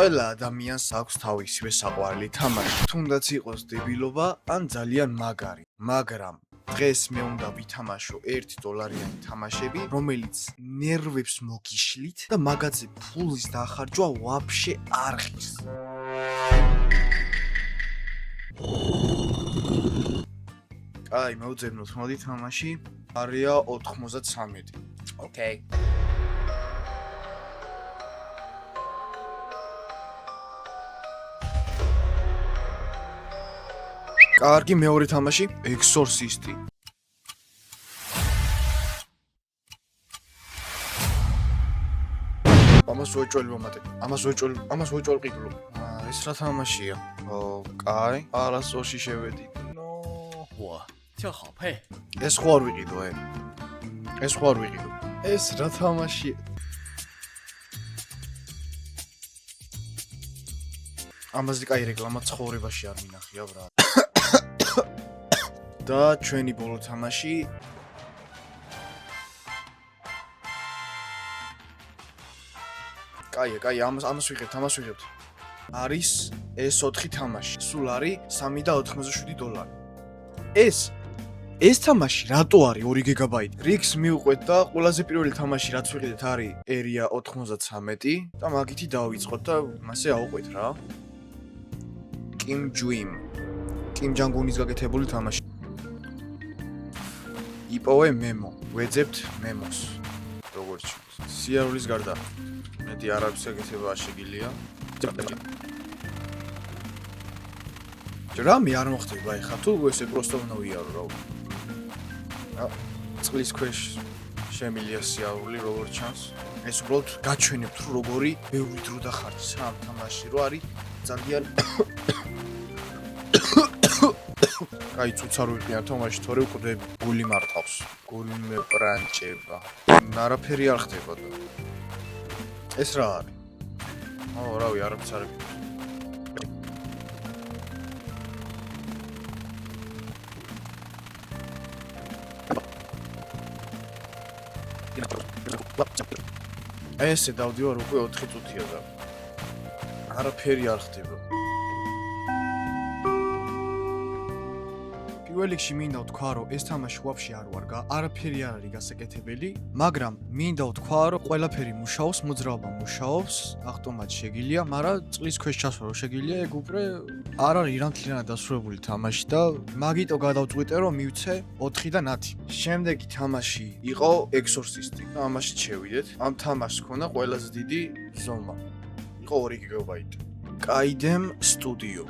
ყველა ადამიანს აქვს თავისივე საყვარელი თამაში. თუნდაც იყოს დებილობა ან ძალიან მაგარი, მაგრამ დღეს მე უნდა ვითამაშო $1 თამაშები, რომელიც ნერვებს მოგიშლით და მაგაზე ფულის დახარჯვა ვაფშე არ ღირს. აი, მოვძებნოთ მოდი თამაში. არია 93. ოკეი. კარგი, მეორე თამაში, ექსორსისტი. ამას ვეჭველი მომატე. ამას ვეჭველი ყიდულობ. ეს რა თამაშია? კაი, არასწორში შევედი.哇，这好配。 ეს ხო არ ვიყიდო, ეს ხო არ ვიყიდო. ეს რა თამაშია? ამაზე კაი რეკლამა ცხოვრებაში არ მინახია, ბრატ. და ჩვენი ბოლო თამაში კაი, ამას ვიღებთ. არის ეს 4 თამაში. სულ არის $3.97. ეს თამაში რატო არის 2 გიგაბაიტი? რიქს მივყვეთ და ყველაზე პირველი თამაში რაც ვიყიდეთ არის Area 93 და მაგითი დავიწყოთ და მასე ავყვეთ რა. კიმ ჯანგუნის გაკეთებული თამაში. იპოვე მემო. ვეძებთ მემოს. როგორც სიარულის გარდა მეტი არაფრის გაკეთება არ შეგიძლია. რამე არ მოხდება ეხლა თუ ესე პროსტო უნდა ვიარო რა. წყლის ქვეშ შემილია სიარული როგორც ჩანს. ეს უბრალოდ გაჩვენებთ რომ როგორი ბევრი დრო და ხარჯი სამ თამაში რო არის ძალიან კაი ცუცა რო იყიან თამაში თორე უყდები გული მარტავს. გული მე პრანჭება. არაფერი არ ხდება და ეს რა არის? რავი არაფერს არ გიქნა. ესე დავდივარ უკვე 4 წუთია და არაფერი არ ხდება. პირველ რიგში მინდა ვთქვა რომ ეს თამაში ვაფშე არ ვარგა, არაფერი არ არის გასაკეთებელი, მაგრამ მინდა ვთქვა რომ ყველაფერი მუშაობს, მოძრაობა მუშაობს, ავტომატ შეგიძლია, მაგრამ წყლის ქვეშ ჩასვლა რო შეგიძლია, ეგ უკვე არ არის რამთლიანად დასრულებული თამაში და მაგიტო გადავწყვიტე რომ მივცე 4 და ნათი. შემდეგი თამაში იყო ექსორსისტი. ამაში შევიდეთ. ამ თამაშს ჰქონდა ყველაზე დიდი ზომა. იყო 2 გიგაბაიტი. კაიდემ სტუდიო.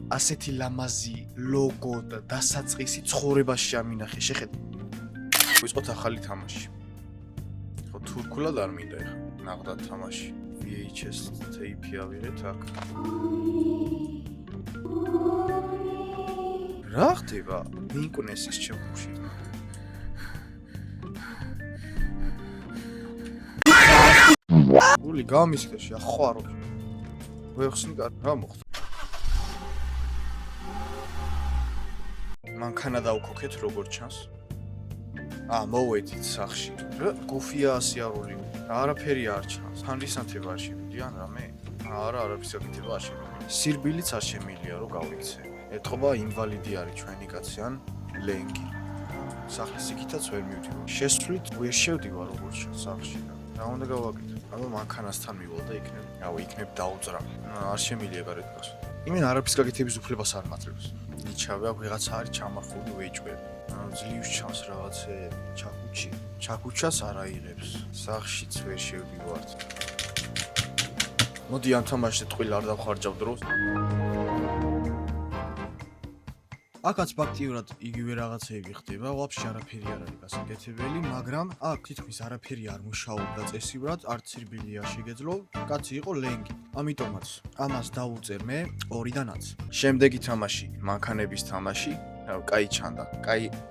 ასეთი ლამაზი ლოგო და დასაწყისი ცხოვრებაში არ მინახე. შეხედე. ვიწყოთ ახალი თამაში. ხო თურქულად არ მინდა ეხა. ნახდა თამაში. VHS tape ავიღეთ აქ. რა ხდება? მიკვნეს ის ჩემში. გული გამისკეში ახარო. ვეხსნი რა მოხდა? მანქანა დავქოქეთ როგორც ჩანს. მოვედით სახში. გუფია სიარული. არაფერი არ ჩანს. ფანრისანთება არ შემიძლია რამე? არაფერს გაკეთება არ შემიძლია. სირბილიც არ შემიძლია რომ გავიქცე. ეთყობა ინვალიდი არის ჩვენი კაცი ან ლენგი. სახლის იქითაც ვერ მივდივარ. შესვლით ვერ შევდივარ როგორც ჩანს სახში. რა უნდა გავაკეთო? მანქანასთან მივალ და იქნებ დაუძრა. არ შემიძლია გარეთ გასვლა. იმენ არაფერს გაკეთების უფლებას არ მაძლევს. ნიჩავე აქ ვიღაცა არის ჩამახული ვეჭვები. ძლივს ჩანს რაღაცე ჩაკუჩას არ აიღებს. სახშიც ვერ შევდივართ. მოდი ამ თამაშზე ტყილ არ დავხარჯავ დროს. აქაც ფაქტიურად იგივე რაღაცეები ხდება, ვაფშე არაფერი არ არის გასაკეთებელი, მაგრამ აქ თითქმის არაფერი არ მუშაობდა წესივრად, არც სირბილი არ შეგეძლო, კაცი იყო ლენგი. ამიტომაც ამას დავუწერ მე 2 და ნაც. შემდეგი თამაში, მანქანების თამაში, კაი ჩანდა,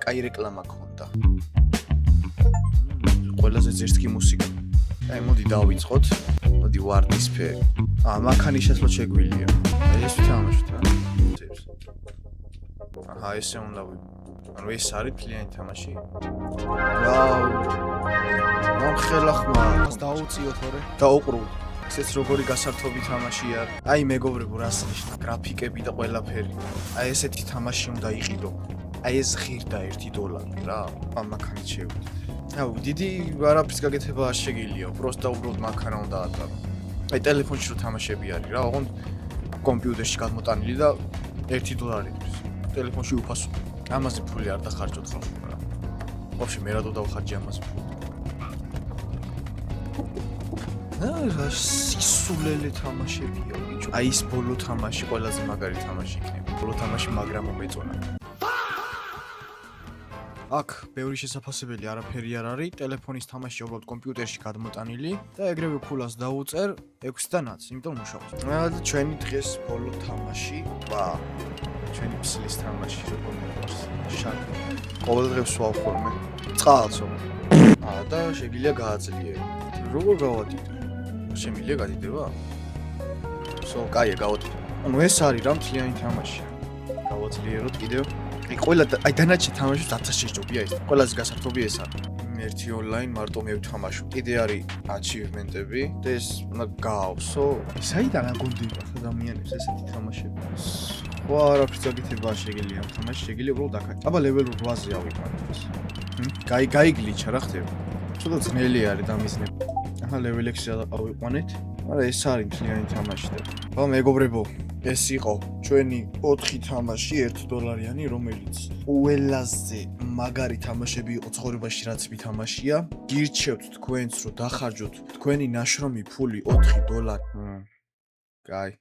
კაი რეკლამა ქონდა. ყველაზე ზერსკი მუსიკა. აი მოდი დავიწყოთ. მოდი ვარდისფერი. მანქანის შესვლა შეგვიძლია. აი ეს თამაშით რა. ესე უნდა ანუ ეს არის ფლიანი თამაში. ვაუ. მომხელა ხმა. მას დაუწიო თორე. დაუყრუ. ესეც როგორი გასართობი თამაშია. აი მეგობრებო, რას ნიშნა გრაფიკები და ყველაფერი. აი ესეთი თამაში უნდა იყიდო. აი ეს ღირდა $1 რა. ამაქანით შევიდეთ. აუ, დიდი არაფრის გაკეთება არ შეგიძლია, უბრალოდ უბრალოდ მანქანა უნდა ატარო. აი ტელეფონში რო თამაშები არის რა, ოღონდ კომპიუტერში გადმოტანილი და $1 თვის. ტელეფონში უფასო. ამაზე ფული არ დახარჯოთ ხოლმე რა. ვაფშე მე რატო დავხარჯე ამაზე ფული? რა სისულელე თამაშებია, ბიჭო. აი ეს ბოლო თამაში ყველაზე მაგარი თამაში იქნება. ბოლო თამაში მაგრამ მომეწონა. აქ ბევრი შესაძლებელი არაფერი არ არის, ტელეფონის თამაში უბრალოდ კომპიუტერში გადმოტანილი და ეგრევე ქულას დაუწერ 6-დანაც, იმიტომ მუშაობს. და ჩვენი დღეს ბოლო თამაში, ჩვენი ფსლის თამაში როგორ მეყარს. შან. ყოველდღე ვსვავ ხოლმე. წყალსო. და შეგიძლია გააძლიერო. როგორ გავადიდო? შემიძლია გადიდება? კაია, გავადიდო. ანუ ეს არის რა მთლიანი თამაში. გავაძლიეროთ კიდევ. ყველა აი დანარჩენ თამაშებს 1000 შეჭობია ეს. ყველაზე გასართობი ეს არის. ერთი ონლაინ მარტო მე ვთამაშობ. კიდე არის achievement-ები და ეს უნდა გაავსო. საიდან აგონდება ადამიანებს ესეთი თამაშები? სხვა არაფერს გაკეთება არ შეგიძლია ამ თამაში, შეგიძლია უბრალოდ აქაც. აბა level 8-ზე ავიყვანოთ ეს. გაიგლიჩა რა ხდება? ცოტა ძნელი არის დამიზნება. აჰა level 6-ზე ავიყვანეთ. მაგრამ ეს არის მთლიანი თამაში და. მეგობრებო, ეს იყო ჩვენი 4 თამაში $1-იანი, რომელიც ყველაზე მაგარი თამაშები იყო ცხოვრებაში, რაც მითამაშია. გირჩევთ თქვენს, რომ დახარჯოთ თქვენი ნაშრომი ფული $4. კაი.